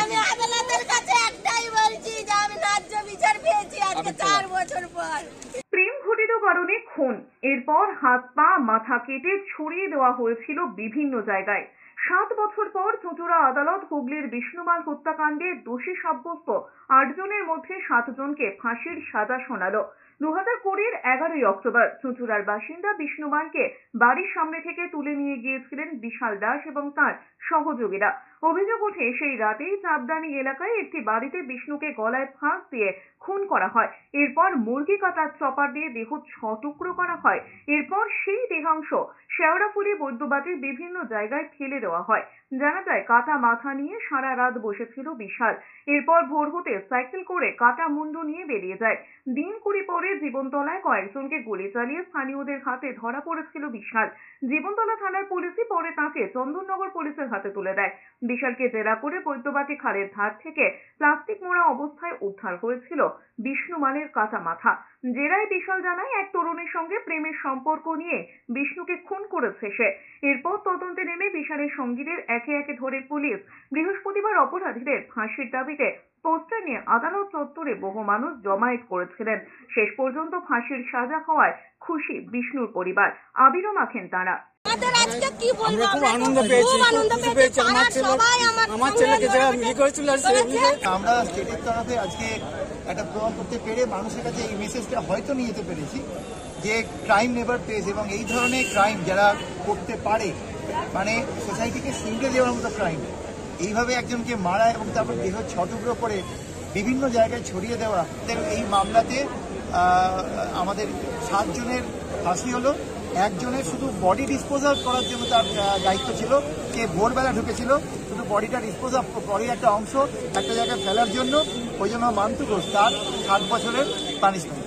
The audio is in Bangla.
আমি আদালতের কাছে একটাই বলছি যে আমি ন্যায্য বিচার পেয়েছি আজকে 4 বছর পর। প্রেম ঘটিত কারণে খুন, এরপর হাত পা মাথা কেটে ছড়িয়ে দেওয়া হয়েছিল বিভিন্ন জায়গায়। 7 বছর পর চুঁচুড়া আদালত হুগলির বিষ্ণুমাল হত্যাকাণ্ডে দোষী সাব্যস্ত 8 জনের মধ্যে 7 জনকে ফাঁসির সাজা শোনালো। 2020-এর 11ই অক্টোবর চুঁচুড়ার বাসিন্দা বিষ্ণুমালকে বাড়ির সামনে থেকে তুলে নিয়ে গিয়েছিলেন বিশাল দাস এবং তার সহযোগীরা। অভিযোগ ওঠে সেই রাতেই চাপদানি এলাকায় একটি বাড়িতে বিষ্ণুকে গলায় ফাঁস দিয়ে খুন করা হয়। এরপর মুরগি কাটার চপার দিয়ে দেহ 6 টুকরো করা হয়। এরপর সেই দেহাংশ শেওড়াফুলি বৈদ্যবাটির বিভিন্ন জায়গায় ফেলে দেওয়া হয়। জানা যায় কাটা মাথা নিয়ে সারা রাত বসেছিল বিশাল। এরপর ভোর হতে সাইকেল করে কাটা মুন্ডু নিয়ে বেরিয়ে যায়। দিন 20 পরে জীবনতলায় কয়েকজনকে গুলি চালিয়ে স্থানীয়দের হাতে ধরা পড়েছিল বিশাল। জীবনতলা থানার পুলিশই পরে তাঁকে চন্দননগর পুলিশের হাতে তুলে দেয়। বিশালকে জেরা করে বৈদ্যবাটি খালের ধার থেকে প্লাস্টিক মোড়া অবস্থায় উদ্ধার হয়েছিল বিষ্ণুমালের কাটা মাথা। জেরায় বিশাল জানায় এক তরুণীর সঙ্গে প্রেমের সম্পর্ক নিয়ে বিষ্ণুকে খুন করেছে সে। এরপর তদন্তে নেমে বিশালের সঙ্গীদের একে একে ধরে পুলিশ। বৃহস্পতিবার অপরাধীদের ফাঁসির দাবিতে পোস্টার নিয়ে আদালত চত্বরে বহু মানুষ জমায়েত করেছিলেন। শেষ পর্যন্ত ফাঁসির সাজা হওয়ায় খুশি বিষ্ণুর পরিবার। আবিরও মাখেন তারা। আমরা খুব আনন্দ পেয়েছি, আমার ছেলেকে যারা বিয়ে করেছিল আমরা স্টেটের তরফে আজকে একটা প্রমাণ করতে পেরে মানুষের কাছে এই মেসেজটা হয়তো নিয়ে যেতে পেরেছি যে ক্রাইম নেভার পেজ, এবং এই ধরনের ক্রাইম যারা করতে পারে মানে সোসাইটিকে শিংড়ে দেওয়ার মতো ক্রাইম, এইভাবে একজনকে মারা এবং তারপর দেহ 6 টুকরো করে বিভিন্ন জায়গায় ছড়িয়ে দেওয়া, এই মামলাতে আমাদের 7 জনের ফাঁসি হলো। একজনের শুধু বডি ডিসপোজাল করার জন্য তার দায়িত্ব ছিল, যে ভোরবেলা ঢুকেছিল শুধু বডিটা ডিসপোজাল বডির একটা অংশ একটা জায়গায় ফেলার জন্য, ওই জন্য মান্তু ঘোষ তার 7 বছরের পানিশমেন্ট।